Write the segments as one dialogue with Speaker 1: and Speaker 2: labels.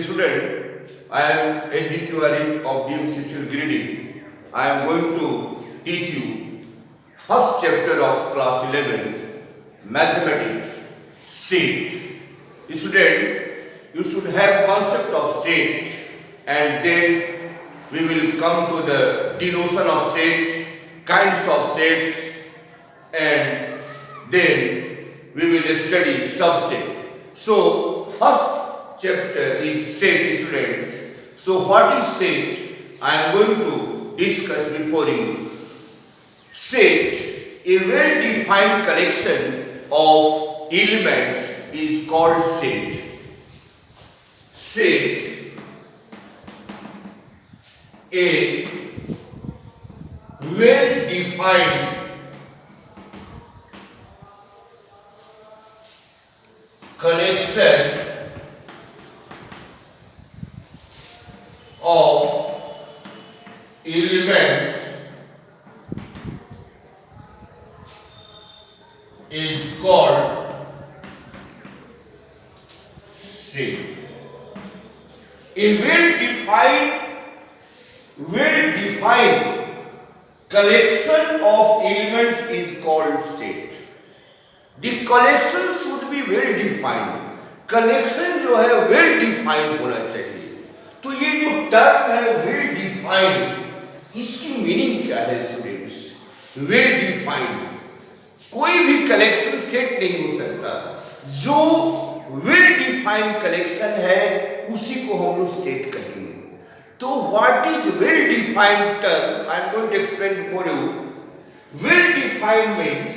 Speaker 1: Student, I am HGQRE of DMCCL Grading. I am going to teach you first chapter of class 11 mathematics set. Student, you should have concept of set and then we will come to the denotion of set, kinds of sets and then we will study subset. So first chapter is set, students. So what is set? I am going to discuss before you. Set, a well-defined collection of elements is called set. Set, a well-defined collection of elements is called set. A well-defined collection of elements is called set. The collection should be well defined. collection जो है well defined होना चाहिए. तो ये जो term है well defined, इसकी meaning क्या है स्टूडेंट्स? well defined, कोई भी कलेक्शन सेट नहीं हो सकता. जो well defined कलेक्शन है उसी को हम लोग सेट कहेंगे. तो what is well defined term? I am going to explain for you. well defined means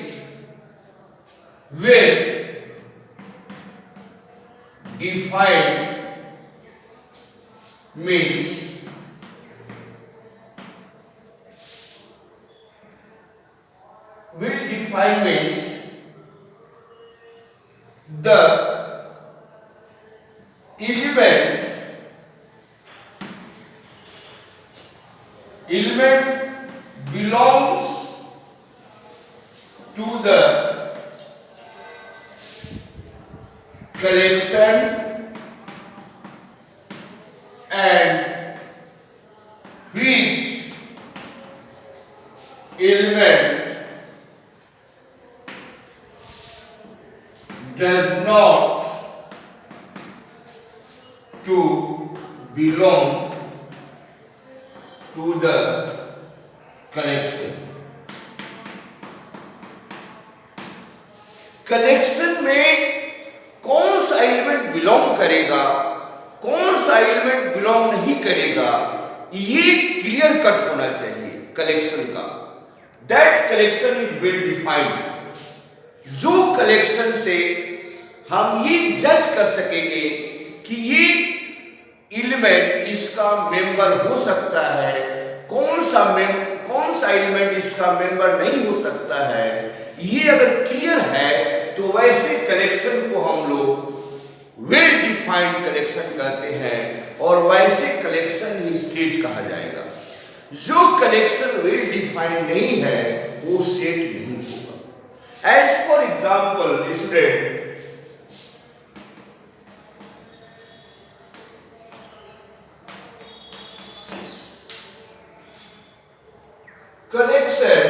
Speaker 1: well defined means well defined means the element belongs to the collection and which element does not to belong to the collection. Collection में कौन सा element belong करेगा, कौन सा element belong नहीं करेगा, ये clear cut होना चाहिए कलेक्शन का. That collection is well defined. जो कलेक्शन से हम ये जज कर सकेंगे कि ये एलिमेंट इसका मेंबर हो सकता है, कौन सा एलिमेंट इसका मेंबर नहीं हो सकता है, ये अगर क्लियर है तो वैसे कलेक्शन को हम लोग वेल डिफाइंड कलेक्शन कहते हैं और वैसे कलेक्शन ही सेट कहा जाएगा. जो कलेक्शन वेल डिफाइंड नहीं है वो सेट नहीं होगा. As for example student, collection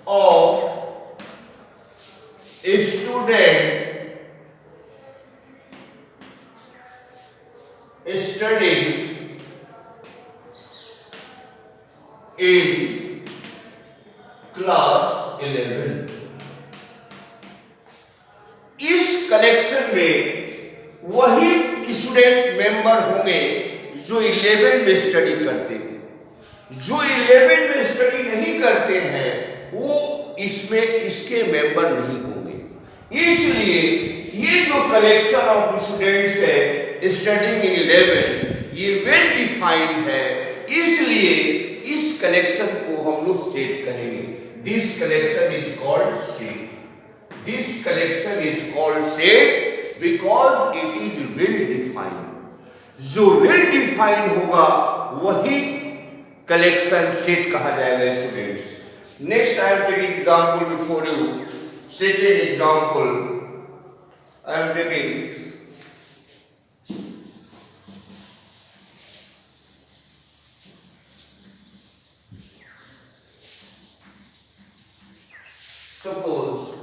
Speaker 1: of a student studying in class 11. इस कलेक्शन में वही स्टूडेंट मेंबर होंगे जो 11 में स्टडी करते हैं. जो 11 में स्टडी नहीं करते हैं वो इसमें इसके मेंबर नहीं होंगे. इसलिए ये जो कलेक्शन ऑफ स्टूडेंट्स है स्टडीइंग इन 11 ये वेल डिफाइंड है. इसलिए इस कलेक्शन को हम लोग सेट कहेंगे. This collection is called set. This collection is called set because it is well defined. जो वेल डिफाइंड होगा वही कलेक्शन सेट कहा जाएगा students. Next I am taking example before you. Second example I am taking Suppose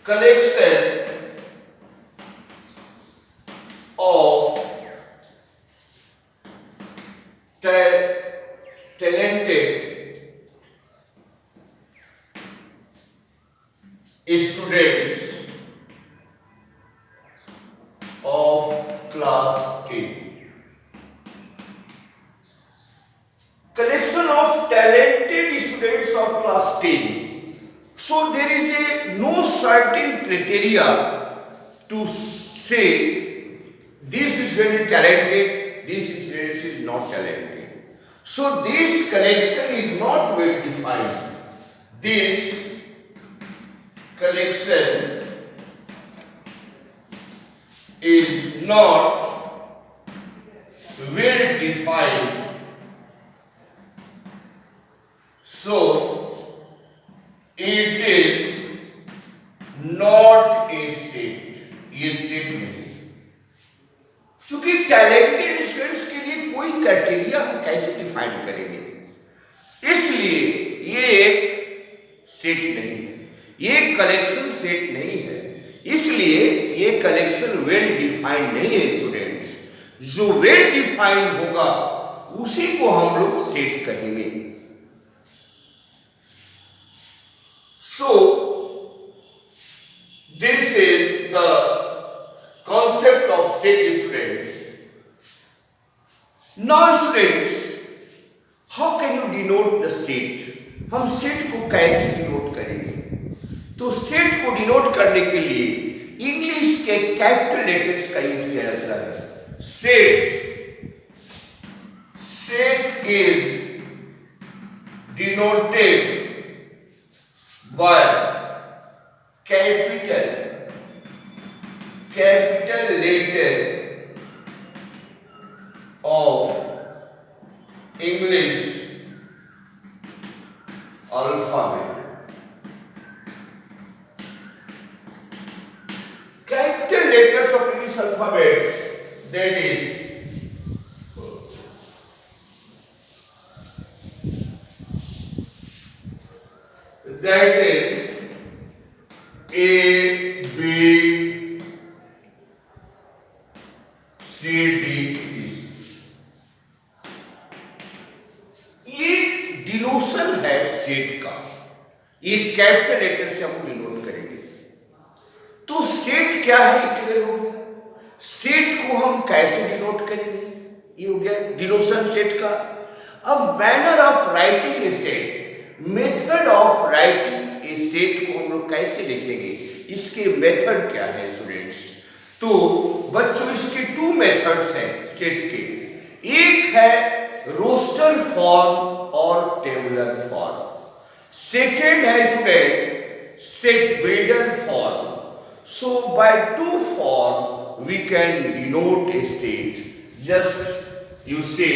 Speaker 1: collection of talented students of class 10. Collection of talented students of class 10. So there is no certain criteria to say this is very talented, this is not talented. So this collection is not well defined. This collection is not well defined. So it is not a set. ये set नहीं। चूंकि talented students के लिए कोई criteria हम कैसे define करेंगे, इसलिए ये एक सेट नहीं है, ये कलेक्शन सेट नहीं है, इसलिए ये कलेक्शन वेल डिफाइंड नहीं है। स्टूडेंट्स, जो वेल डिफाइंड होगा उसी को हम लोग सेट कहेंगे। So this is the concept of set students. Now students, how can you denote the set? हम सेट को कैसे डिनोट करेंगे? तो सेट को डिनोट करने के लिए इंग्लिश के कैपिटल लेटर्स का यूज किया जाता है। Set is denoted by capital letter of English alphabet. Capital letters of English alphabet, that is A, B, C, D. ये डिनोशन है सेट का, ये कैपिटल लेटर से हम डिनोट करेंगे। तो सेट क्या है क्लियर हो गया। सेट को हम कैसे डिनोट करेंगे, ये हो गया डिनोशन सेट का। अब manner of writing a set, method of writing a set को हम लोग कैसे लिखेंगे, इसके मेथड क्या है स्टूडेंट्स। तो बच्चों इसके टू मेथड्स हैं सेट के, एक है रोस्टर फॉर्म और टेबुलर फॉर्म, सेकेंड है student set builder form. So by two form we can denote a set. Just you say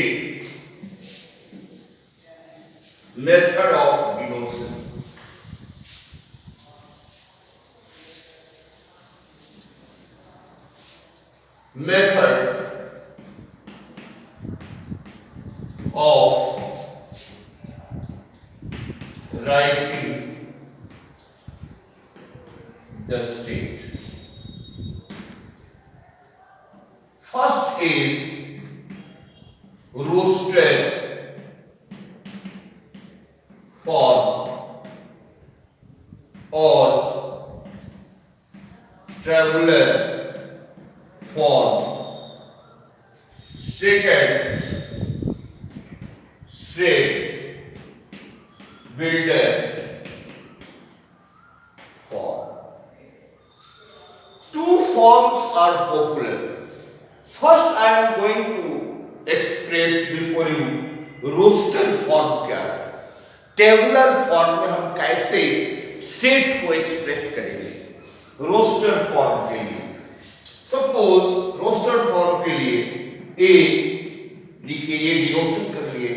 Speaker 1: method of denotion. Method of writing the set. First is roster form or traveler form. Second, set builder form. Two forms are popular. First, I am going to express before you roster form क्या है, tabular form में हम कैसे set को express करेंगे। Roster form के लिए suppose roster form के लिए ए लिखिए, ये डिनोशन कर लिए।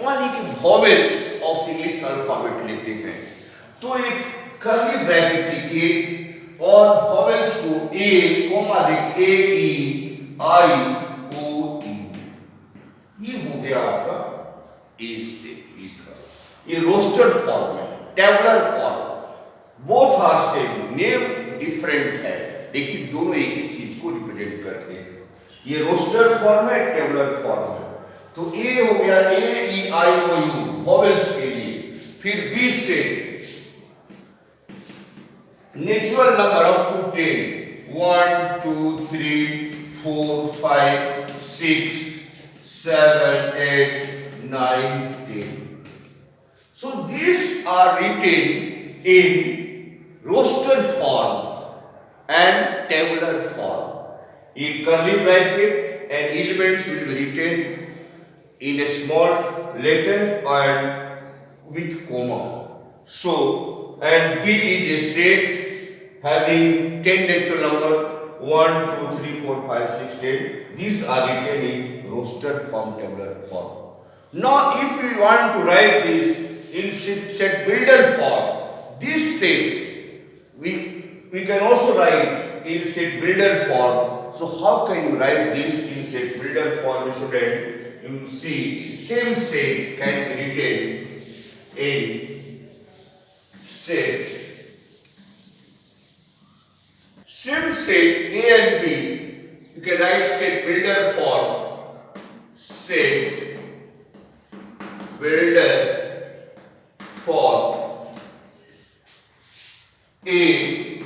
Speaker 1: मान लीजिए कि वॉवेल्स ऑफ इंग्लिश अल्फाबेट लेते हैं, तो एक कर्ली ब्रैकेट लिखिए और वॉवेल्स को ए कोमा देखिए, ए ई आई ओ ई, ये हो गया आपका ए से लिखा। ये रोस्टर फॉर्म है, tabular form. Both are same, name different है लेकिन दोनों एक ही चीज को रिप्रेजेंट करते हैं। ये रोस्टर फॉर्म है, टेबुलर फॉर्म है। तो ए हो गया ए ई आई ओ यू वॉवेल्स के लिए। फिर बी से natural number up to 10, 1 2 3 4 5 6 7 8 9 10. So these are written in roster form and tabular form. In curly bracket and elements will be written in a small letter and with comma. So, and B is a set having 10 natural number 1 2 3 4 5 6 10. These are written in roster form, tabular form. Now if we want to write this in set builder form, this set we can also write in set builder form. So how can you write this in set builder form, student? You see same set can be written in set same set A and B. You can write set builder form, set builder form A.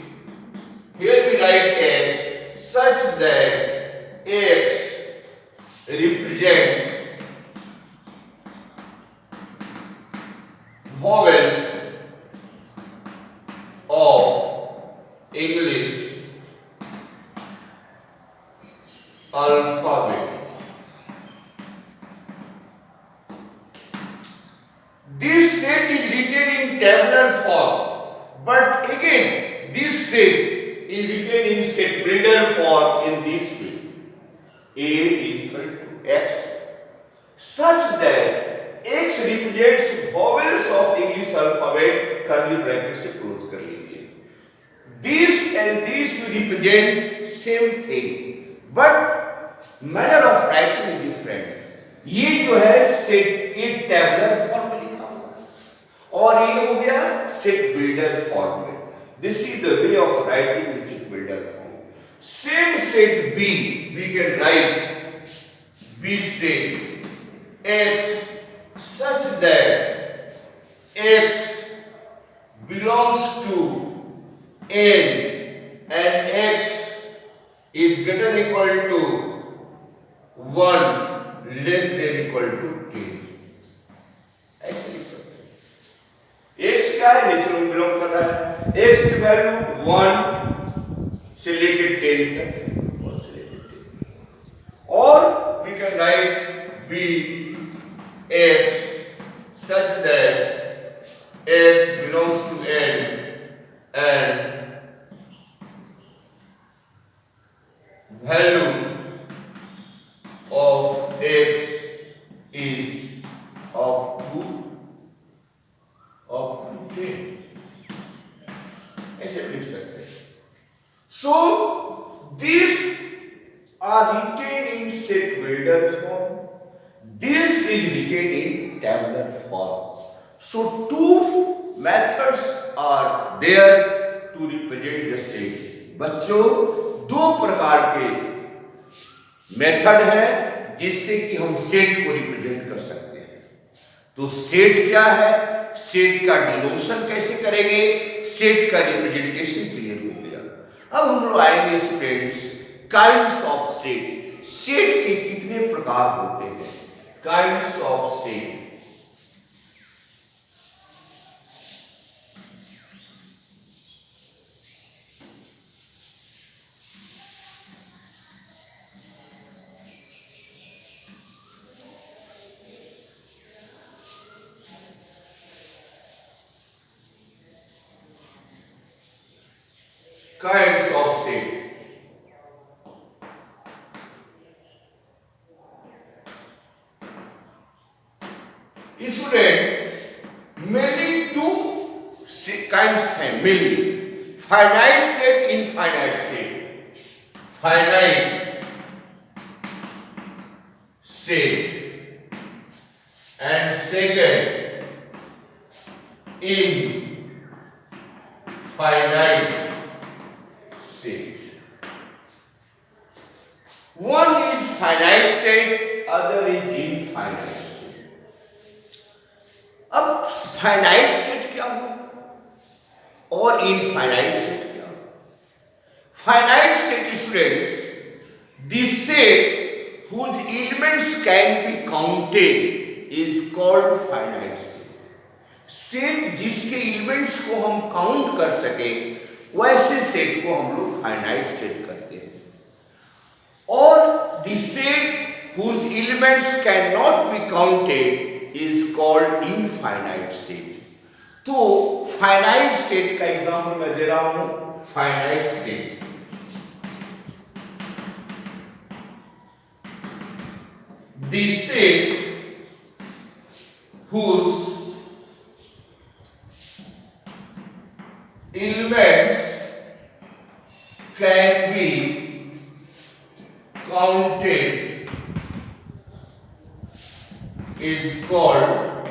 Speaker 1: Here we write x such that x represents vowels of English alphabet. This set is written in tabular form, but again this set is written in set builder form in this way. A is equal to x such that x represents vowels of English alphabet, curly bracket से close कर लीजिए. This and this will represent same thing, but manner of writing is different. ये जो है set एक tabular form में लिखा हुआ और ये हो गया सेट बिल्डर फॉर्म में. This is the way of writing in set builder form. Same set B we can write B set x such that x belongs to n and x is greater than equal to 1 less than equal to 10. ऐसे लिख सकते हैं. x क्या है? Natural belong कर रहा है. x की वैल्यू 1 से लेकर 10 तक, 1 से लेकर 10. और we can write b x such that x belongs to n and value of x is up to 10. ऐसे लिख सकते हैं. So these are written in set builder form. This is written in tabular form. So two methods are there to represent the set. बच्चों दो प्रकार के method है जिससे कि हम सेट को रिप्रेजेंट कर सकते हैं. तो सेट क्या है, सेट का डिनोशन कैसे करेंगे, सेट का रिप्रेजेंटेशन क्लियर हो गया. अब हम लोग आएंगे students kinds of set. Set के कितने प्रकार होते हैं? Kinds of set. Kinds of set. Student mainly two kinds हैं mainly. Finite set, infinite set. Finite set and second finite set. One is finite set, other is infinite set. अब finite set क्या होगा और infinite set क्या होगा? Finite set students, this sets whose elements can be counted is called finite set. Set जिसके elements को हम count कर सके वैसे सेट को हम लोग फाइनाइट सेट करते हैं. और the set whose elements cannot be counted is called infinite set. तो फाइनाइट सेट का एग्जांपल मैं दे रहा हूं. Finite set, the set whose elements can be counted is called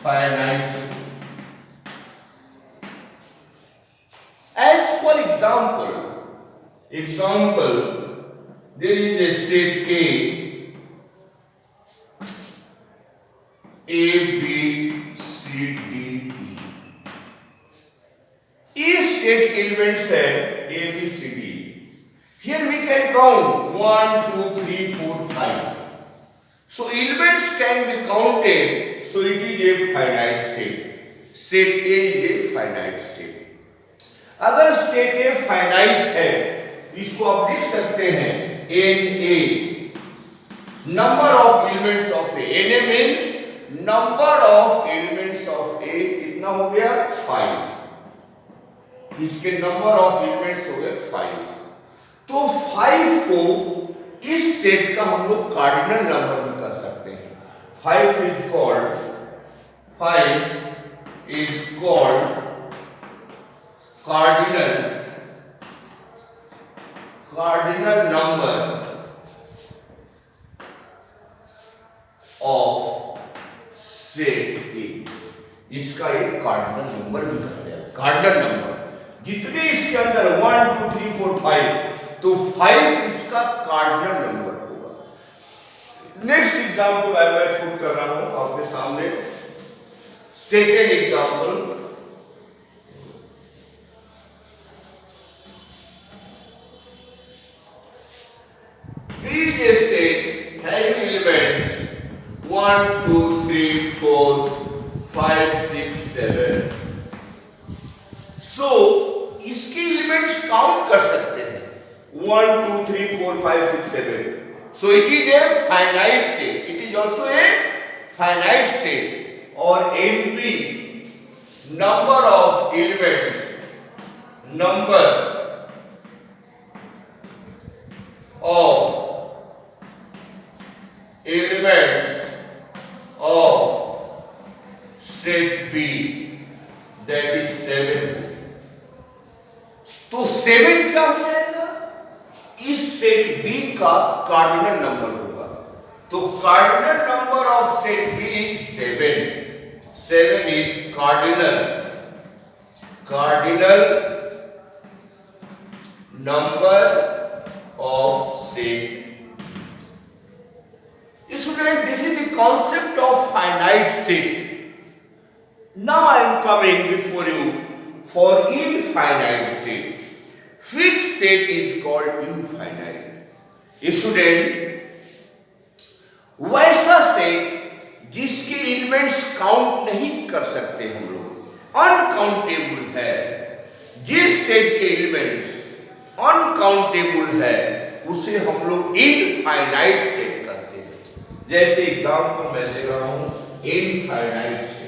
Speaker 1: finite set. As for example, there is a set A, B, C, D, E. इस set के elements है A, B, C, D. Here we can count 1, 2, 3, 4, 5. So elements can be counted. So it is a finite set. Set A is a finite set. अगर set A finite है, इसको आप लिख सकते हैं Na, number of elements of A. Na means number of elements of A कितना हो गया? 5. इसके number of elements हो गए 5. तो 5 को इस सेट का हम लोग कार्डिनल नंबर भी कर सकते हैं. 5 is called cardinal number of set A. इसका एक कार्डिनल नंबर भी कहा जाए. कार्डिनल नंबर जितने इसके अंदर 1, 2, 3, 4, 5, तो 5 इसका कार्डिनल नंबर होगा. नेक्स्ट एग्जांपल मैं पुट कर रहा हूं आपके सामने. Second example, B is a set having elements 1, 2, 3, 4, 5, 6, 7. So इसके एलिमेंट्स काउंट कर सकते हैं 1, 2, 3, 4, 5, 6, 7. So it is a finite set. It is also a finite set. और NP, number of elements, number of set B, that is 7. तो 7 क्या हो जाएगा? इस सेट B का कार्डिनल नंबर होगा. तो cardinal number of set B is 7. 7 is cardinal number of set. Student, this is the concept of finite set. Now I am coming before you for infinite set. Fixed set is called infinite. Student, वैसा set जिसके elements count नहीं कर सकते हम लोग, uncountable है. जिस set के एलिमेंट्स अनकाउंटेबल है उसे हम लोग इनफाइनाइट सेट कहते हैं. जैसे एग्जांपल मैं ले रहा हूं infinite set.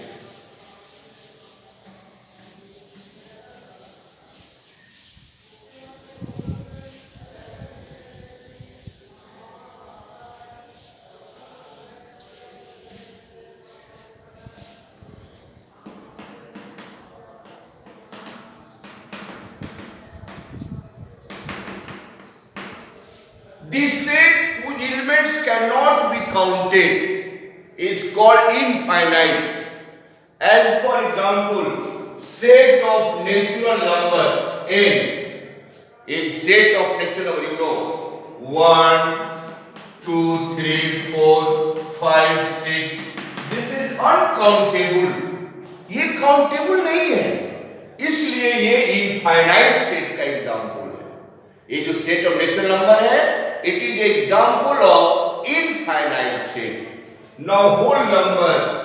Speaker 1: This set whose elements cannot be counted is called infinite. As for example, set of natural number n. In set of natural number, you know, 1, 2, 3, 4, 5, 6. This is uncountable. ये countable नहीं है, इसलिए ये infinite set का example है। ये जो set of natural number है, it is example of infinite set. Now whole number,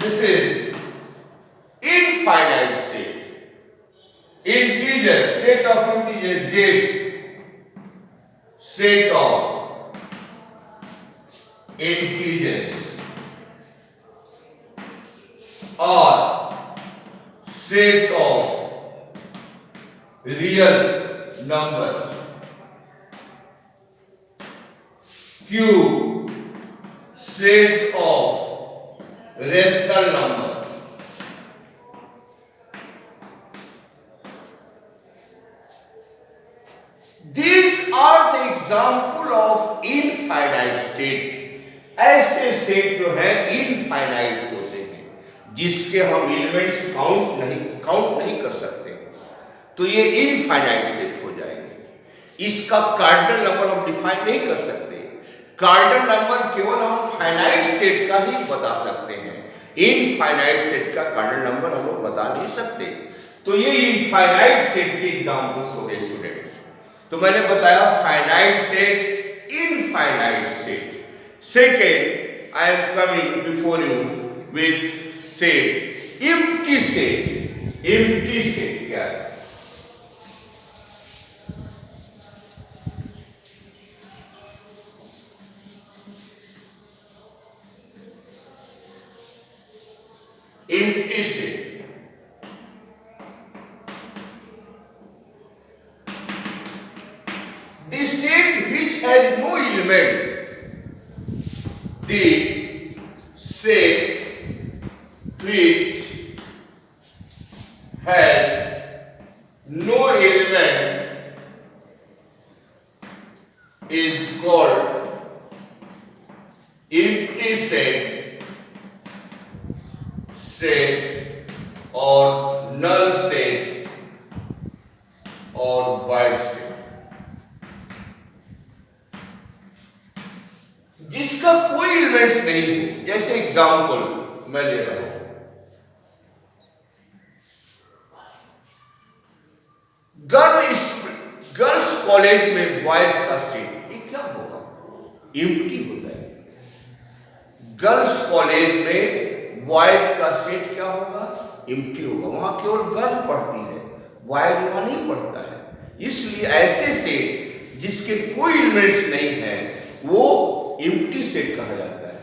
Speaker 1: this is infinite set. Integer, set of integer z, set of integers or set of real numbers. Q, set of rational number. These are the example of infinite set. ऐसे set जो है infinite होते हैं जिसके हम elements count नहीं कर सकते, तो ये इनफाइनाइट सेट हो जाएंगे। इसका कार्डिनल नंबर हम डिफाइन नहीं कर सकते। कार्डिनल नंबर केवल हम फाइनाइट सेट का ही बता सकते हैं, इनफाइनाइट सेट का कार्डिनल नंबर हम लोग बता नहीं सकते। तो ये इनफाइनाइट सेट के एग्जांपल्स हो गए स्टूडेंट्स। तो मैंने बताया finite set, infinite set. Second, I am coming before you with set empty set. Empty set क्या है? Empty set the set which has no element, the set which has no element is called empty set, set or null set or void set। जिसका कोई elements नहीं हो, जैसे example मैं ले रहा हूं, गर्ल्स कॉलेज में बॉयज का सेट, ये क्या होगा? एम्प्टी हो जाएगा। गर्ल्स कॉलेज में बॉयज का सेट क्या होगा? एम्प्टी होगा। वहां केवल गर्ल पढ़ती है, बॉयज वहां नहीं पढ़ता है। इसलिए ऐसे सेट जिसके कोई एलिमेंट्स नहीं है वो एम्प्टी सेट कहा जाता है।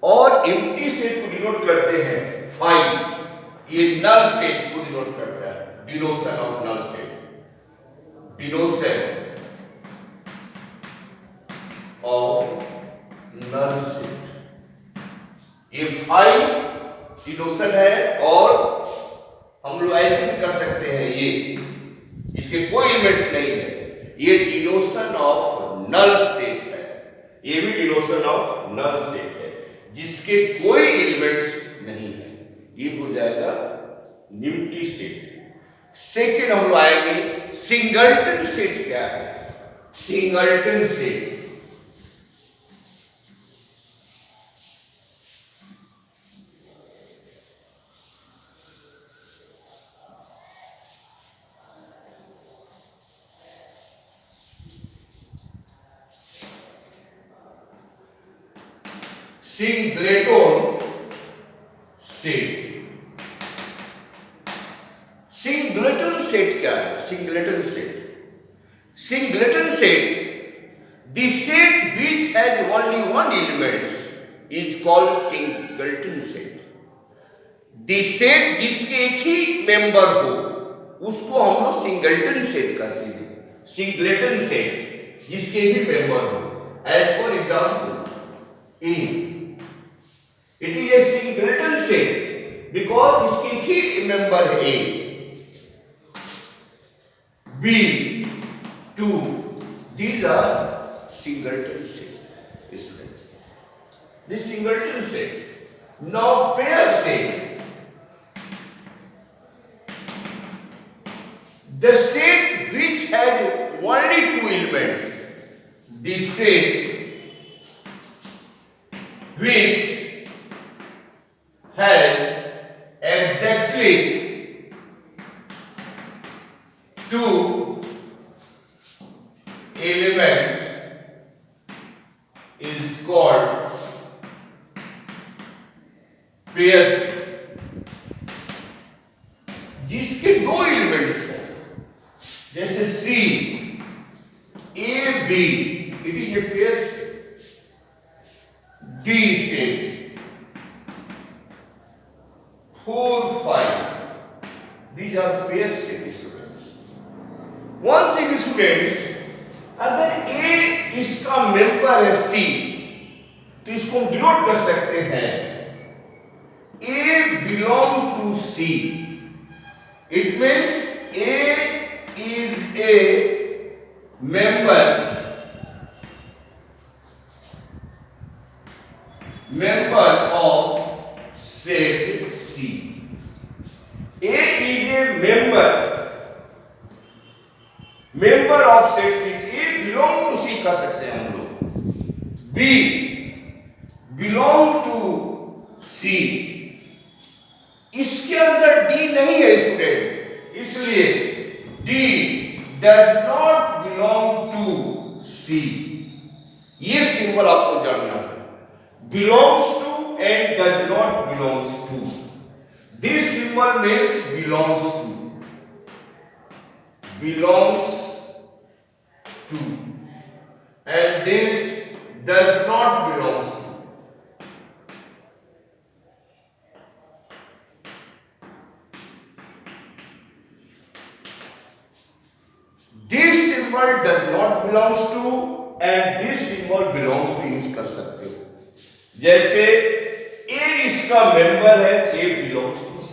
Speaker 1: और एम्प्टी सेट को डिनोट करते हैं 5। ये नल सेट को डिनोट करता है, denotion of null set, denotion of null set. ये 5 डिनोशन है, और हम लोग ऐसे भी कर सकते हैं, ये इसके कोई एलिमेंट्स नहीं है, ये डिनोशन ऑफ नल सेट है। ये भी डिनोशन ऑफ नल सेट है जिसके कोई एलिमेंट्स नहीं है, ये हो जाएगा एम्प्टी सेट। सेकेंड हम आएंगे सिंगलटन सेट। क्या है singleton set? Singleton set. Singleton set क्या है? Singleton set, singleton set, the set which has only one element is called singleton set. The set जिसके एक ही मेंबर हो उसको हम लोग सिंगलेटन सेट कहते हैं। सिंगलेटन सेट जिसके ही मेंबर हो, as for example A, it is a singleton set because इसके ही मेंबर है A, B, 2, these are singleton set, student. This singleton set. Now pair set. The set which has only two elements. The set which has exactly two elements is called pair set. जिसके दो elements हैं, जैसे C A B, it is a pair set. D set 4 5, these are pair set students. One thing students, अगर ए इसका member है सी, तो इसको हम डिनोट कर सकते हैं A belong to C. It means A is a member of set C. A is a member of set C. A belong to C कर सकते हैं हम लोग. B belong to C. इसके अंदर D नहीं है स्टूडेंट, इसलिए D does not belong to C. ये सिंबल आपको जानना है. Belongs to and does not belongs to. This symbol means belongs to. Belongs to. And this does not belongs to. This symbol does not belongs to and this symbol belongs to use कर सकते हो. जैसे A इसका member है, A belongs to C.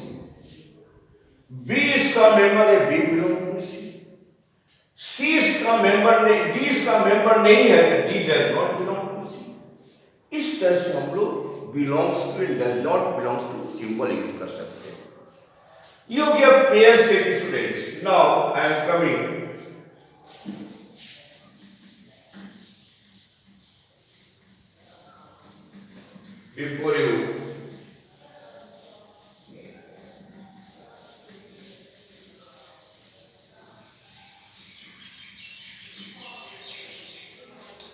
Speaker 1: B इसका member है, B belongs to C. C इसका member नहीं, D इसका मेंबर नहीं है, तो D does not belong to C. इस तरह से हम लोग belongs to and does not belongs to symbol use कर सकते हैं. You give pair set students. Now I am coming. Before you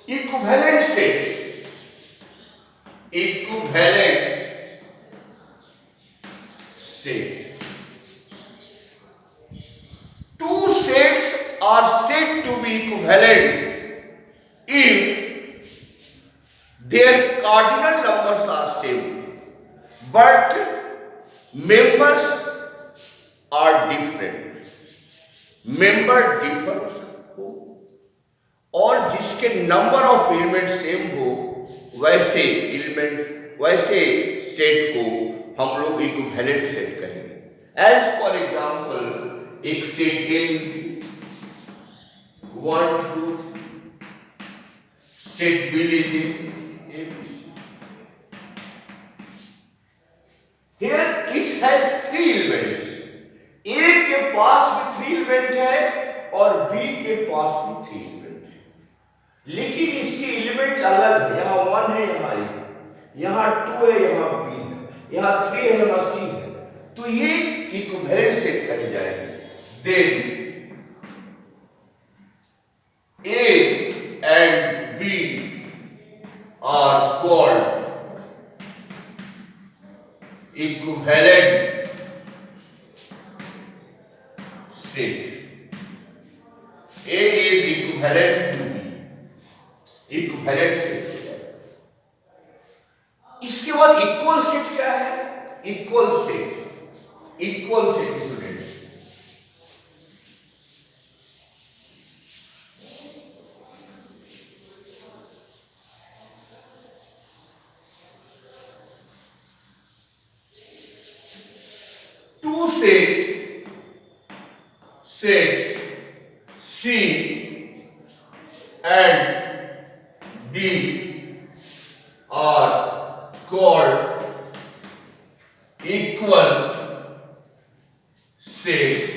Speaker 1: equivalent set. Equivalent set. Two sets are said to be equivalent if their cardinal numbers are same, but members are different. Member differ हो और जिसके number of element same हो, वैसे set को हम लोग equivalent set कहेंगे. As for example एक सेट ए लीजिए, 1 2 सेट बी लीजिए, ABC. Here it has 3 elements. A के पास भी 3 एलिमेंट है और B के पास भी 3 एलिमेंट है, लेकिन इसके एलिमेंट अलग है. यहाँ 1 है, यहाँ A, यहाँ 2 है, यहाँ B है, यहाँ 3 है, यहाँ C है. तो ये इक्विवेलेंट सेट कहे जाएंगे. Then A and B are called equivalent set. A is equivalent to B. Equivalent set. इसके बाद इक्वल सेट क्या है? Equal set. Equal set student, sets C and D are called equal sets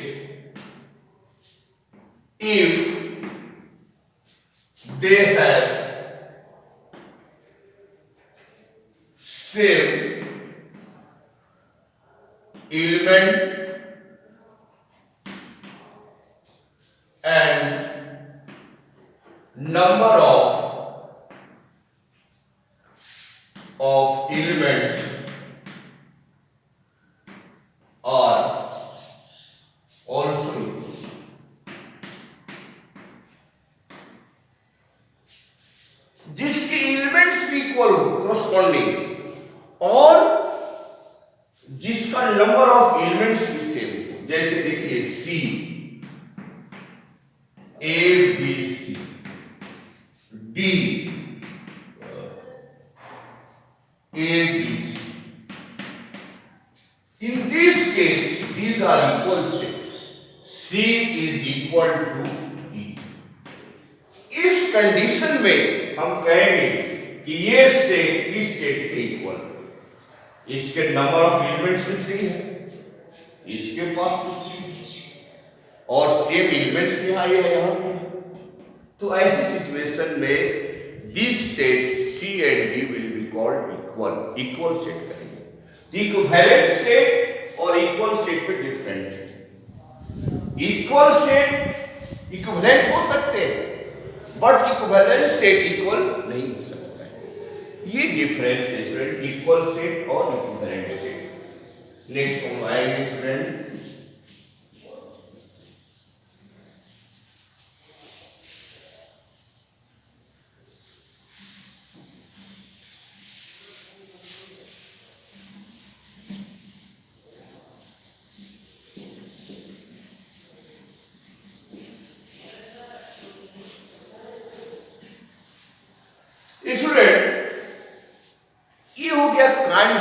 Speaker 1: if they have same element and number of elements are also equal. जिसके elements भी equal हो corresponding और जिसका number of elements भी same हो, जैसे देखिए C A B C D A B C. In this case, these are equal sets. C is equal to D. इस कंडीशन में हम कहेंगे कि ये सेट इस सेट के इक्वल. इसके नंबर ऑफ एलिमेंट्स भी 3 है, इसके पास भी 3 है और सेम एलिमेंट्स भी यहाँ है, यहाँ भी है. तो ऐसी सिचुएशन में this set C and D will be called equal. Equal set करेंगे. इक्विवेलेंट सेट और इक्वल सेट में डिफरेंट है. इक्वल सेट इक्विवेलेंट हो सकते हैं बट इक्विवेलेंट सेट इक्वल नहीं हो सकता है. ये डिफरेंस है स्टूडेंट, इक्वल सेट और इक्विवेलेंट सेट. नेक्स्ट हम आएंगे स्टूडेंट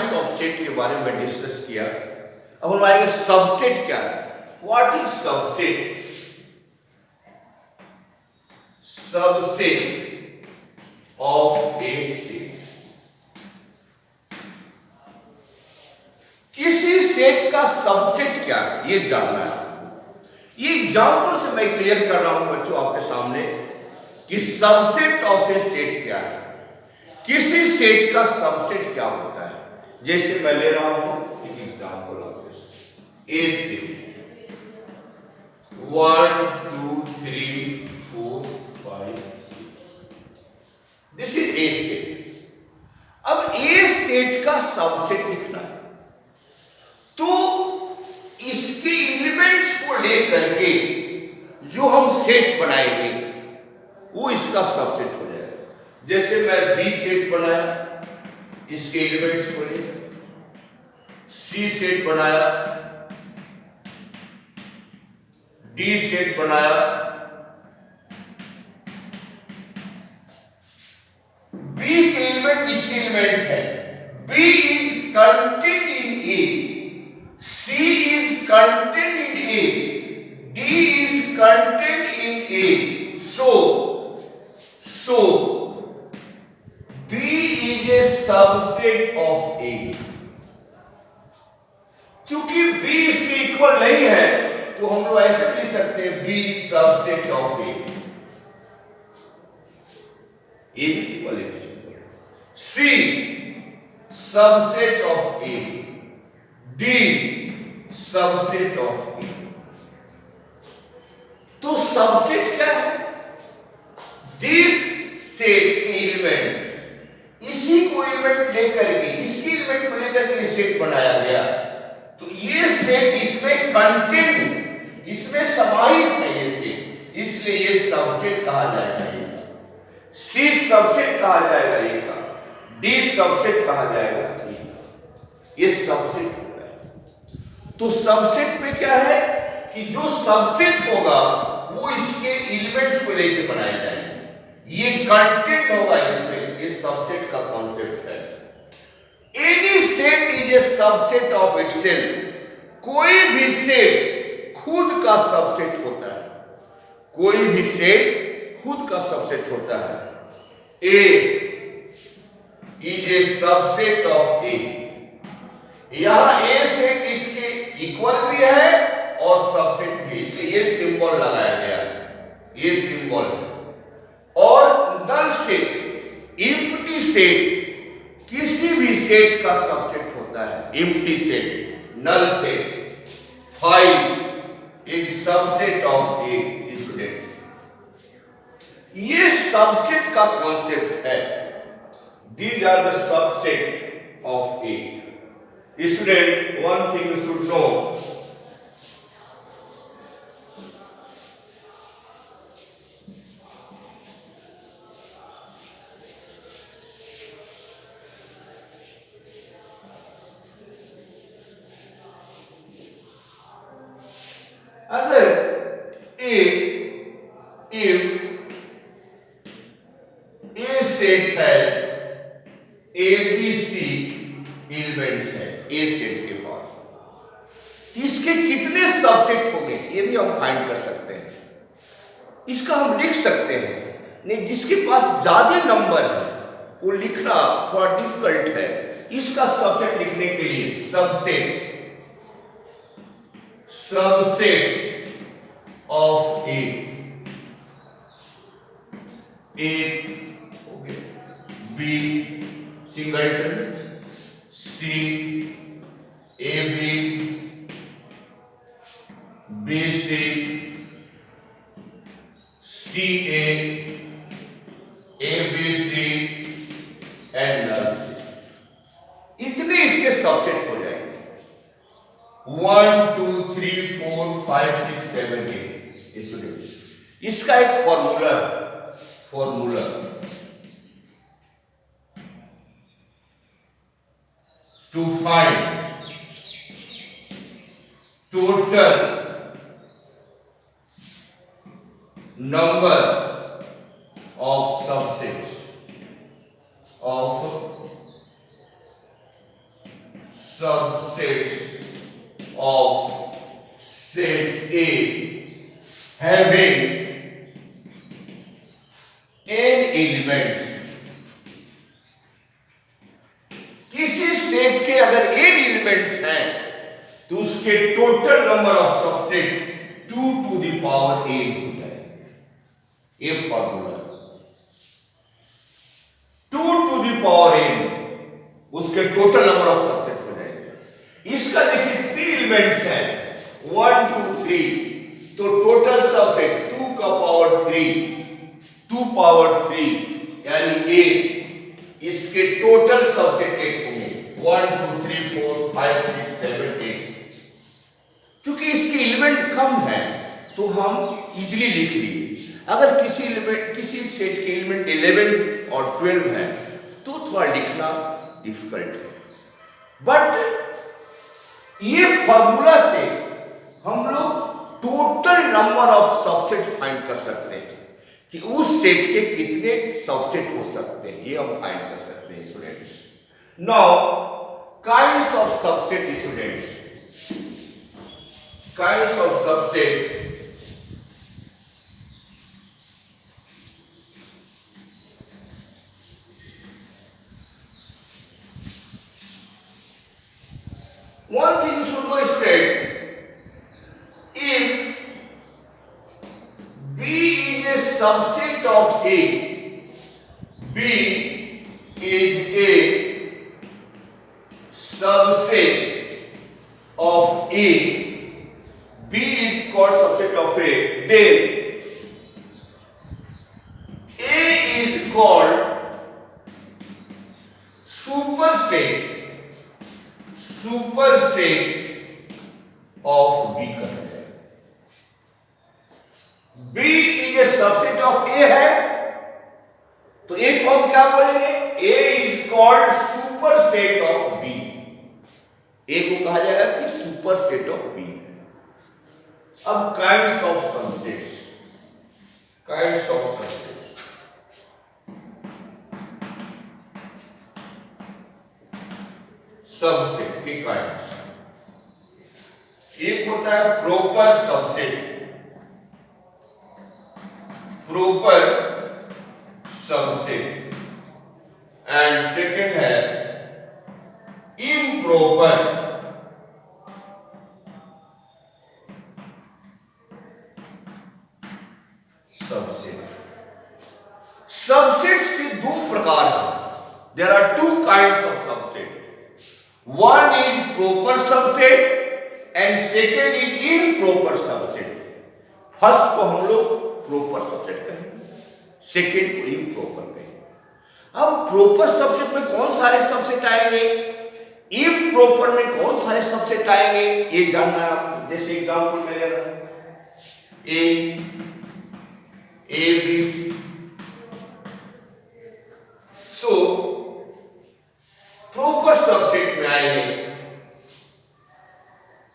Speaker 1: सबसेट के बारे में डिस्कस किया. अब हम आएंगे सबसेट क्या है. What is subset? Subset of a set. किसी सेट का सबसेट क्या है ये जानना है. ये एग्जांपल से मैं क्लियर कर रहा हूं बच्चों आपके सामने कि सबसेट ऑफ ए सेट क्या है. किसी सेट का सबसेट क्या होता है. जैसे मैं ले रहा हूं एक एग्जांपल आपके साथ. A set 1 2 3 4 5 6. This is a set. अब ए सेट का सबसेट लिखना है तो इसके एलिमेंट्स को लेकर के जो हम सेट बनाएंगे वो इसका सबसेट हो जाएगा. जैसे मैं बी सेट बनाया, इसके एलिमेंट्स को ले. सी सेट बनाया, डी सेट बनाया, बी के एलिमेंट इसके एलिमेंट है. B is contained in A, C is contained in A, D is contained in A. So B is a subset of A. चूंकि B इसके equal नहीं है तो हम लोग ऐसे लिख सकते हैं B subset of A. A is equal to C subset of A, D subset of A. तो सबसेट क्या है? दिस सेट के एलिमेंट इसी को एलिमेंट लेकर के इसकी एलिमेंट को लेकर के सेट बनाया गया. तो ये सेट इसमें कंटेंट इसमें समाहित है ये सेट, इसलिए ये सबसेट कहा जाएगा. सी सबसेट कहा जाएगा ए का, डी सबसेट कहा जाएगा ए का. ये सबसेट होता है. तो सबसेट में क्या है कि जो सबसेट होगा वो इसके एलिमेंट्स को लेकर बनाए जाएंगे. ये कंटेंट होगा इसमें. ये सबसेट का कॉन्सेप्ट है. Any set is a subset of itself. कोई भी सेट खुद का सबसेट होता है. कोई भी सेट खुद का सबसेट होता है. A is a subset of A। यहां A सेट इसके इक्वल भी है और सबसेट भी, इसलिए ये सिंबल लगाया गया, ये सिंबल है। और नल सेट, एम्प्टी सेट किसी भी सेट का सबसेट होता है। Empty set, null set, 5 is subset of A student. ये सबसेट का कॉन्सेप्ट है। These are the subset of A। Student, one thing you should know, अगर if A set has ABC elements है A set के पास, तो इसके कितने subset होंगे ये भी हम फाइंड कर सकते हैं। इसका हम लिख सकते हैं, नहीं जिसके पास ज्यादा नंबर है वो लिखना थोड़ा डिफिकल्ट है। इसका सबसेट लिखने के लिए subsets of A B singleton, C AB BC CA ABC and null C। इतने इसके सबसेट हो जाएंगे। 1 2 3 4 5 6 7 8। इसका एक formula to find total number of subsets of set A having n elements। किसी सेट के अगर n एलिमेंट्स हैं तो उसके total number of subset 2 to the power n होता है। ये formula 2 to the power n उसके टोटल नंबर ऑफ सबसेट हो जाएंगे। इसका देखिए 3 एलिमेंट्स हैं 1 2 3, तो टोटल सबसेट 2 का पावर 3 यानी 8। इसके टोटल सबसेट 8 होंगे 1 2 3 4 5 6 7 8। क्योंकि इसके एलिमेंट कम है तो हम इजीली लिख लिए। अगर किसी सेट के एलिमेंट 11 और 12 है तो थोड़ा लिखना डिफिकल्ट है। बट ये फॉर्मूला से हम लोग total number of subset find कर सकते हैं कि उस सेट के कितने सबसेट हो सकते हैं, ये हम फाइंड कर सकते हैं students. Now kinds of subset students, kinds of subset. One thing you should know straight, if B is a subset of A, B is a subset of A, B is called subset of A, then A is called superset of B कहते हैं। B is a subset of A है तो A को हम क्या बोलेंगे? A is called superset of B। A को कहा जाएगा कि superset of B। अब kinds of subsets, सबसेट के काइंड्स। एक होता है प्रॉपर सबसेट, एंड सेकेंड है इम्प्रॉपर सबसेट। सबसेट्स के दो प्रकार हैं। There are two kinds of subset. One is proper subset and second is improper subset. First को हम लोग प्रॉपर सबसेट कहेंगे, सेकेंड को इम्प्रॉपर कहेंगे। अब प्रॉपर सबसेट में कौन सारे सबसेट आएंगे, इम्प्रॉपर में कौन सारे सबसेट आएंगे, ये जानना है। जैसे एग्जांपल में ले रहा हूं A B C. So proper subset में आएंगे,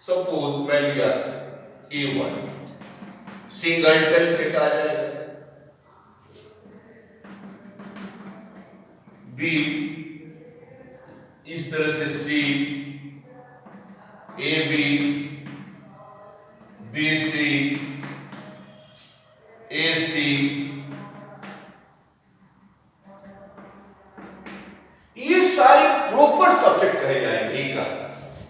Speaker 1: सपोज मैं लिया A1, सिंगलटन सेट आ जाएगा। बी इस तरह से सी, ए बी सी, ए सी, ये सारे प्रॉपर सबसेट कहे जाएंगे। का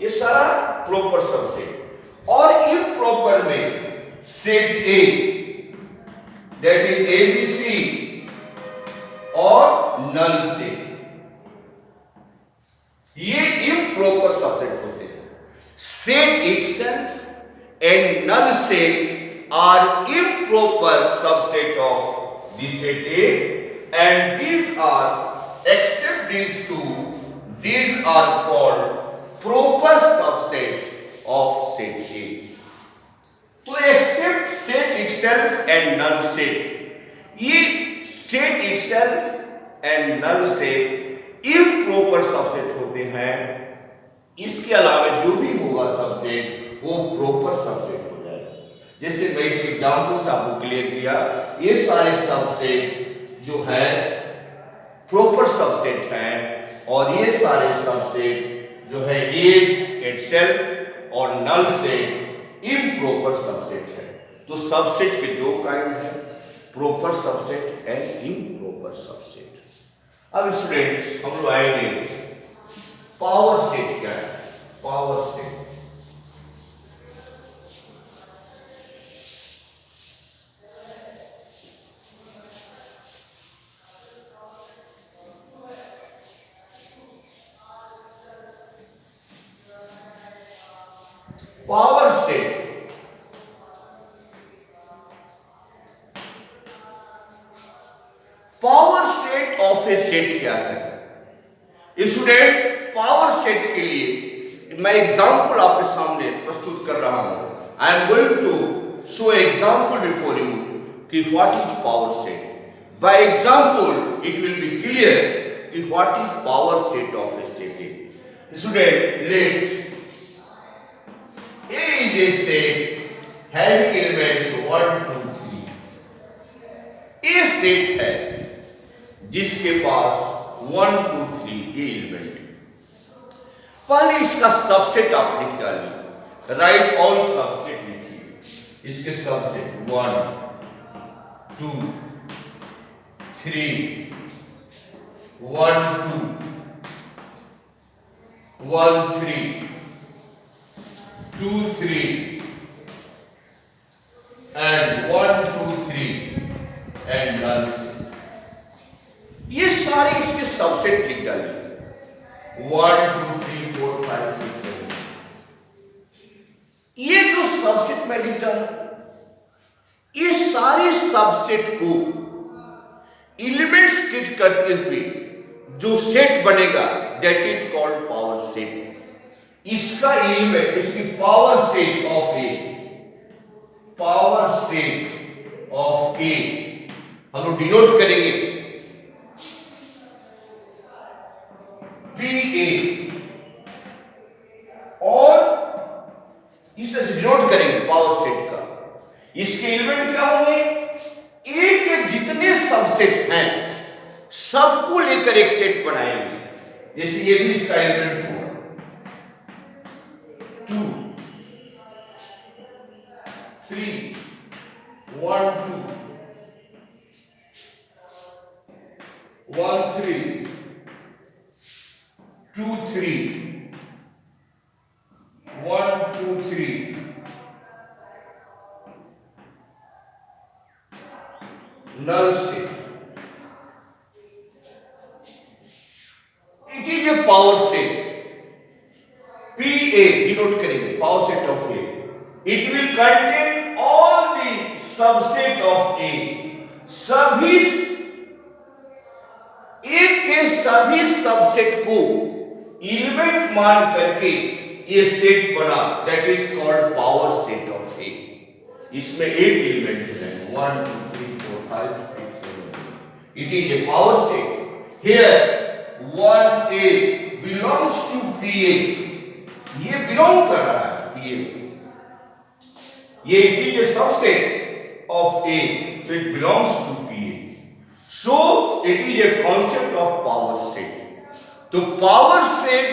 Speaker 1: ये सारा प्रॉपर सबसेट। और इम्प्रॉपर में set A that is A B C और नल सेट, ये इम्प्रॉपर सबसेट होते हैं। Set itself and null set are improper subset of the set A, and these are, except these two, these are called proper subset of set A. तो except set itself and null set, ये set itself and null set improper subset होते हैं। इसके अलावा जो भी होगा subset वो proper subset। जैसे मैं इस एग्जाम्पल से आपको क्लियर किया, ये सारे सबसेट जो है प्रॉपर सबसेट हैं और ये सारे सबसेट जो है ए इटसेल्फ और नल सेट इम्प्रॉपर सबसेट है। तो सबसेट के दो काइंड हैं, proper subset and improper subset. अब स्टूडेंट्स हम लोग आएंगे पावर सेट क्या है। Power set power set power set of a set क्या है स्टूडेंट? पावर सेट के लिए मैं एग्जांपल आपके सामने प्रस्तुत कर रहा हूं। I am going to show example before you कि what is power set. By example it will be clear कि what is power set of a set. Student let A is a set having elements 1, 2, 3। A set है जिसके पास 1, 2, 3 ये element. पहले इसका subset आप लिख डालिए, राइट ऑल सबसेट लिखिए। इसके subset 1, 2, 3, 1, 2, 1, 3, 2, 3 and 1, 2, 3 and null set। ये सारे इसके सबसेट लिख डालिए 1, 2, 3, 4, 5, 6, 7। ये जो सबसेट में लिख डाला, ये सारे सबसेट को एलिमेंट स्टेट करते हुए जो सेट बनेगा that is called power set. इसका एलिमेंट, इसकी power set of A, power set of A हम लोग डिनोट करेंगे पी ए, और इस तरह से डिनोट करेंगे पावर सेट का। इसके एलिमेंट क्या होंगे? ए के जितने सबसेट हैं सबको लेकर एक सेट बनाएंगे। जैसे ये भी इसका एलिमेंट होगा 2, 3, 1, 2, 1, 3, 2 3 1 2 3 null set. It is a power set. PA denote करेंगे power set of A. It will contain all the subset of A. सभी A के सभी सबसेट को एलिमेंट मान करके ये सेट बना, that is called power set of A. इसमें 8 एलिमेंट है 1 2 3 4 5 6 7. It is a power set. Here 1a belongs to pa. ये बिलोंग कर रहा है pa. ये it is a subset of a, so it belongs to pa. So it is a concept of power set. The power set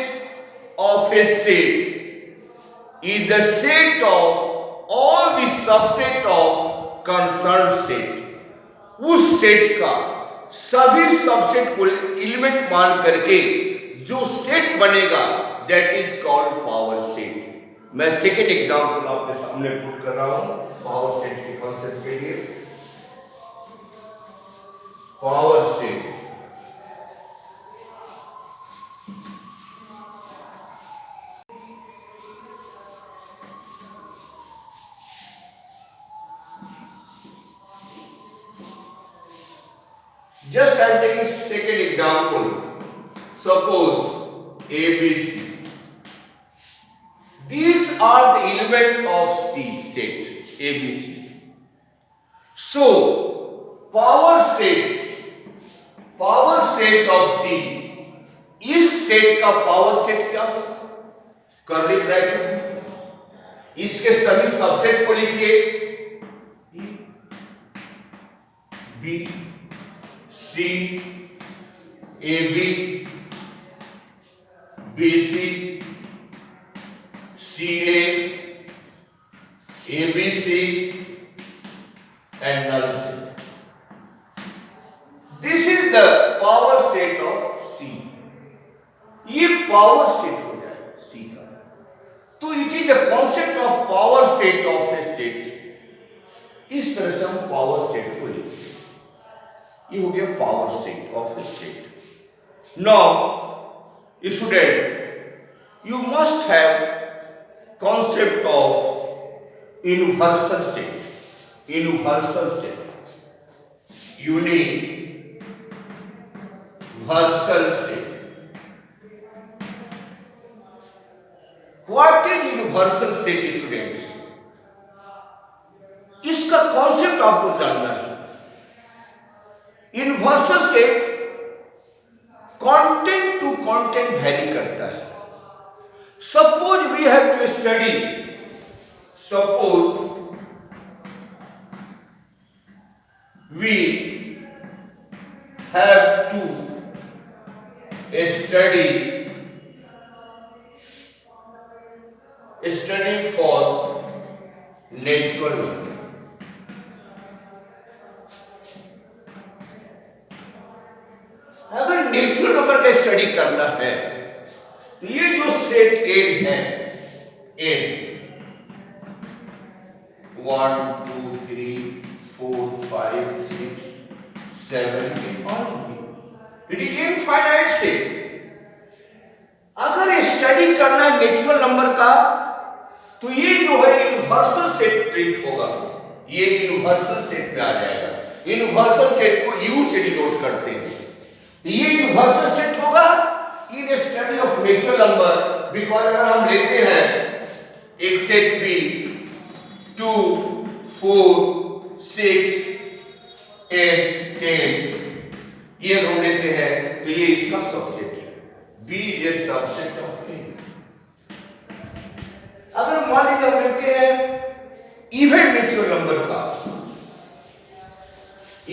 Speaker 1: of a set is the set of all the subset of concerned set. उस set का सभी subset को element मान करके जो set बनेगा that is called power set. मैं second example आपके सामने पुट कर रहा हूं पावर सेट के कॉन्सेप्ट के लिए. Power set just I'm taking second example. Suppose ABC. These are the element of C set ABC. So power set of C. इस सेट का पावर सेट क्या होगा? कर्ली ब्रैकेट इसके सभी सबसेट को लिखिए B C AB BC CA ABC and null set. This is the power set of C. ये power set हो जाए C का. तो it is the concept of power set of a set. इस तरह से हम पावर सेट को लिखते हैं. ये हो गया power set of a set. Now student you must have concept of universal set. Universal set. Universal set. What is universal set students? इसका कॉन्सेप्ट आपको जानना है. Universal set content to content vary करता है. Suppose we have to study. Suppose we have to study for natural number. अगर natural number का study करना है तो ये जो सेट एन है N 1 2 3 4 5 6 7 it is infinite set. अगर स्टडी करना है नेचुरल नंबर का तो ये जो है यूनिवर्सल सेट ट्रीट होगा. ये यूनिवर्सल सेट पे आ जाएगा. यूनिवर्सल सेट को यू से डिनोट करते हैं. ये यूनिवर्सल सेट होगा in study of natural number. Because अगर हम लेते हैं एक सेट बी 2 4 6 8 10 ये हम लेते हैं तो ये इसका सबसेट है. B is a subset of A. अगर मान लीजिए हम लेते हैं इवन नेचुरल नंबर का.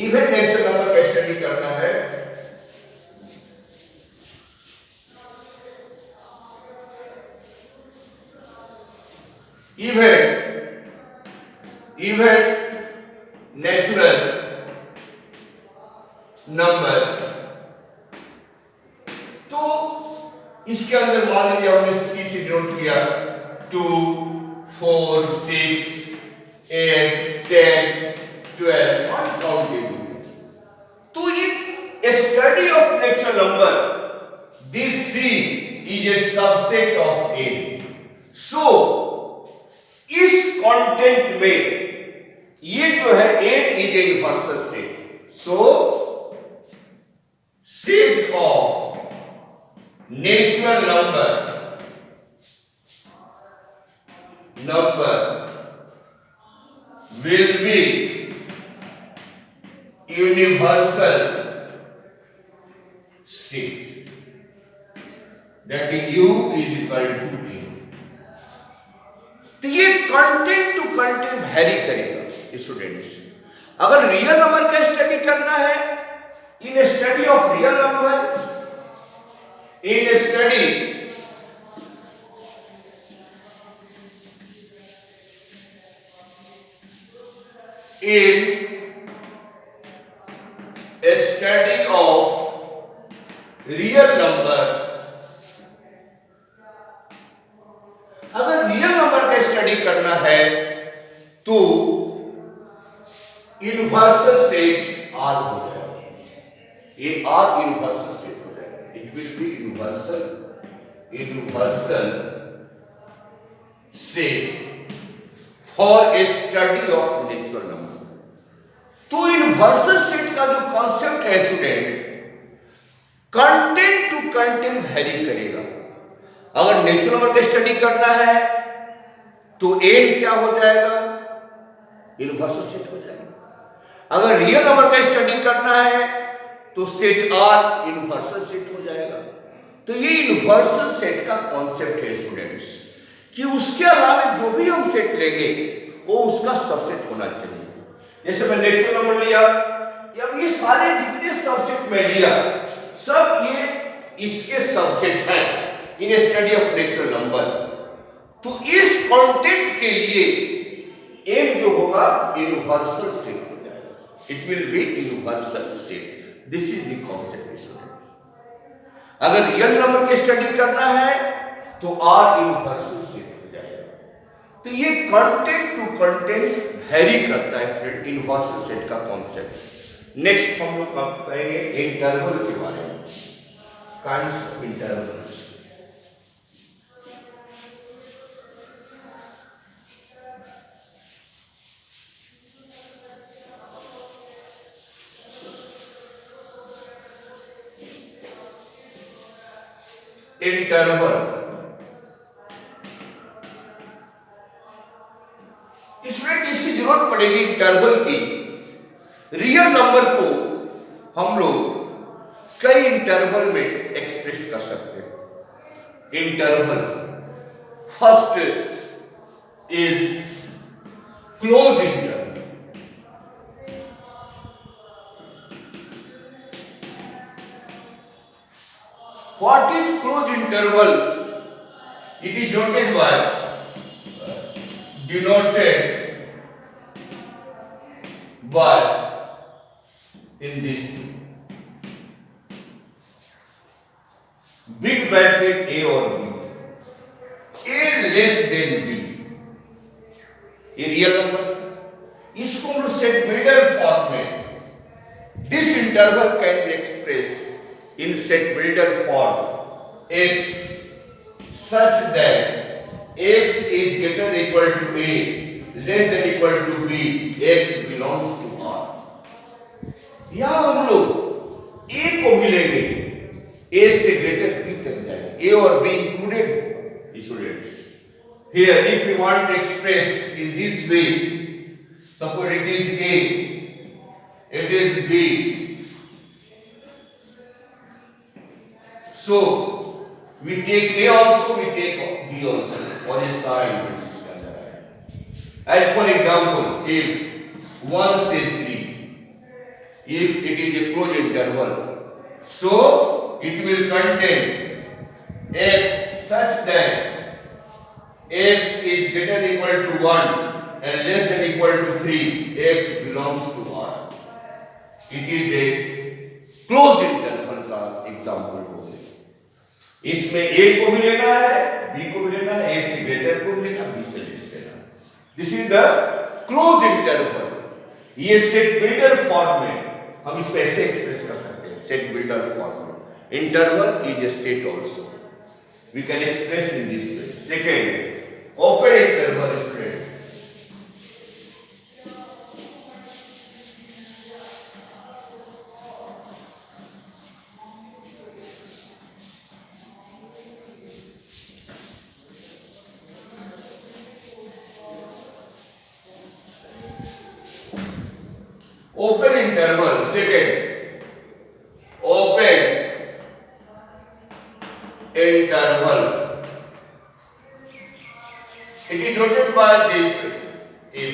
Speaker 1: इवन नेचुरल नंबर का स्टडी करना है even natural number. तो इसके अंदर मान लीजिए हमने सी से डिनोट किया 2 4 6 8 10 12 अनकाउंटेबल। तो ये study of natural number, this C is a subset of A. So इस कंटेंट में ये जो है N is a universal set. So set of natural number will be universal set, that is u is equal to a। तो ये content to content vary करेगा students. अगर real number का स्टडी करना है, in study of real number, in study of real number, अगर real number का study करना है तो यूनिवर्सल सेट आर हो जाएगा। ये आर यूनिवर्सल सेट हो जाएगा। It will be universal set for a study of natural number. तो यूनिवर्सल सेट का जो कॉन्सेप्ट है student, content to content vary करेगा। अगर नेचुरल नंबर का स्टडी करना है तो एन क्या हो जाएगा, यूनिवर्सल सेट हो जाएगा। अगर रियल नंबर का स्टडी करना है तो सेट आर यूनिवर्सल सेट हो जाएगा। तो ये यूनिवर्सल सेट का कॉन्सेप्ट है स्टूडेंट्स, कि उसके अलावा जो भी हम सेट लेंगे वो उसका सबसेट होना चाहिए। जैसे मैं नेचुरल नंबर लिया, अब ये सारे जितने सबसेट मैं लिया सब ये इसके सबसेट हैं इन स्टडी ऑफ नेचुरल नंबर। तो इस कंटेंट के लिए एम जो होगा यूनिवर्सल सेट हो जाएगा। It will be universal set. This is the concept student. अगर रियल नंबर की स्टडी करना है तो आर यूनिवर्सल सेट हो जाएगा। तो ये कंटेंट टू कंटेंट वैरी करता है स्टूडेंट, यूनिवर्सल सेट का कॉन्सेप्ट। नेक्स्ट हम लोग काम करेंगे इंटरवल के बारे में, kinds of intervals. Interval, student इसकी जरूरत पड़ेगी इंटरवल की। रियल नंबर को हम लोग कई इंटरवल में एक्सप्रेस कर सकते हैं। Interval first is close interval. What is closed interval? It is denoted by in this big bracket A or B, A less than B, ये रियल नंबर। इसको हम सेट बिल्डर फॉर्म में, this interval can be express in set builder form x such that x is greater than equal to a, less than equal to b, x belongs to R। यहां हम लोग a को भी लेंगे, a से greater b तक जाएंगे, a और b included students. Here if we want to express in this way, suppose it is a, it is b, so we take A also, we take B also, और ये सारा interval इसके अंदर है। As for example, if 1 से 3, if it is a closed interval, so it will contain x such that x is greater than equal to 1 and less than equal to 3, x belongs to R। It is a closed interval का example हो गया। इसमें ए को भी लेना है, B को भी लेना है, ए से ग्रेटर को भी लेना, बी से लेस लेना। This is the close interval. ये सेट बिल्डर फॉर्म में हम इसको ऐसे एक्सप्रेस कर सकते हैं, सेट बिल्डर फॉर्म में। Interval is a set also, we can express in this way. Second, open interval student. Open interval, second, open interval. It is noted by this in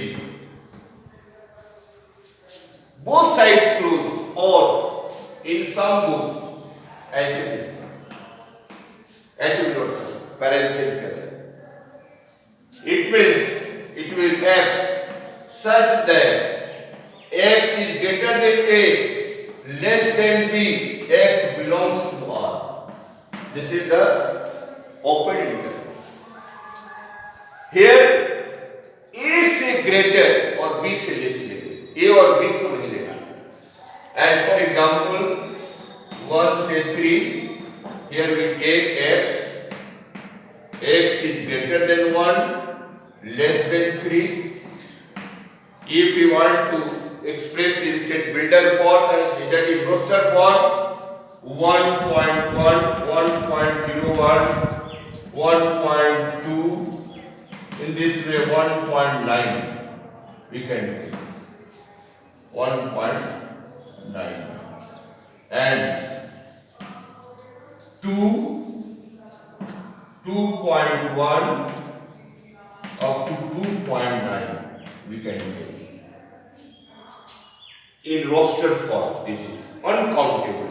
Speaker 1: both sides close, or in some book ऐसे भी note कर सकते, parenthesis करें। It means it will x such that x is greater than a, less than b, x belongs to R. This is the open interval. Here a से greater और b से less लेते, a और b को नहीं लेना। As for example 1 से 3, here we take x, x is greater than 1, less than 3. If we want to express in set builder form, and that is roster form, 1.1, 1.01, 1.2, in this way 1.9 we can take 1.9 and 2, 2.1 up to 2.9 we can take. In roster form, this is uncountable.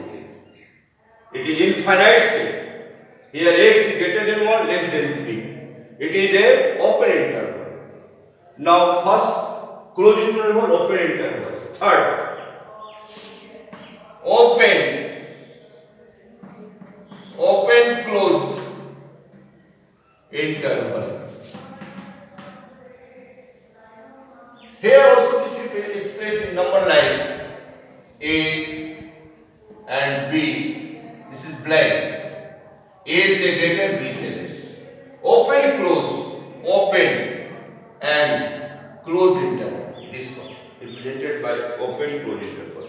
Speaker 1: It is infinite set. Here x is greater than 1, less than 3. It is a open interval. Now first closed interval, open intervals. Third, open closed interval. Here also this is expressed in number line A and B. This is blank. A से greater, B से less. Open, close, open and close interval. This one represented by open close interval.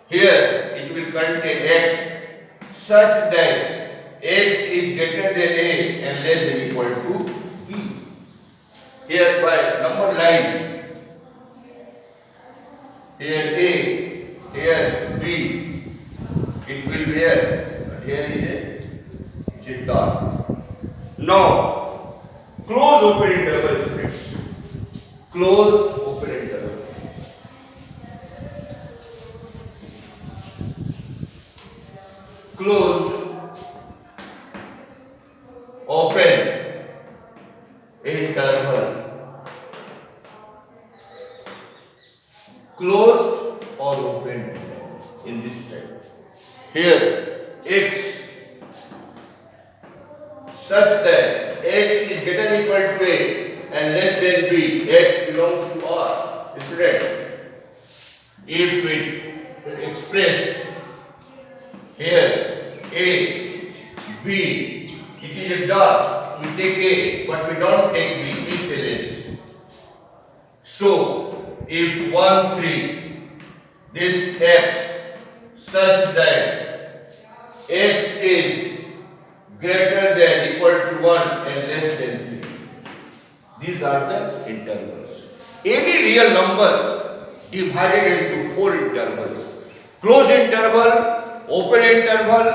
Speaker 1: Here it will contain x such that x is greater than A and less than equal to B. Here by number line. Here A, here B, it will be here, but here is a dot. Now, close open interval students. Closed open interval. Closed open interval. Closed or open in this type. Here x such that x is greater than equal to A and less than B, x belongs to R. Student, if we express here A, B, it is a dot, we take A but we don't take B, B is less. So if 1, 3, this x such that x is greater than equal to 1 and less than 3. These are the intervals. Any real number divided into 4 intervals. Close interval, open interval,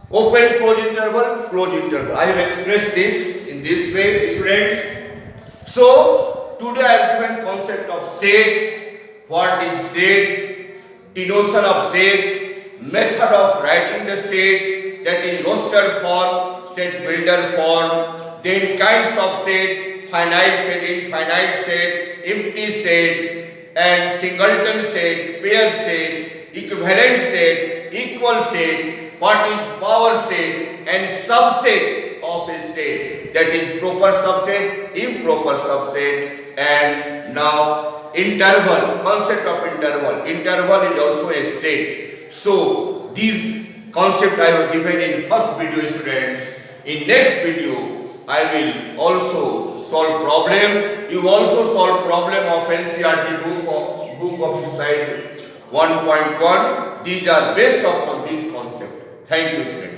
Speaker 1: open close interval, close interval. I have expressed this in this way, students. So today I have given concept of set, what is set, denotion of set, method of writing the set, that is roster form, set builder form, then kinds of set, finite set, infinite set, empty set, and singleton set, pair set, equivalent set, equal set, what is power set and subset of a set, that is proper subset, improper subset, and now interval, concept of interval. Interval is also a set. So these concept I have given in first video, students. In next video I will also solve problem. You also solve problem of NCERT book of exercise 1.1. These are based upon these concepts. Thank you, students.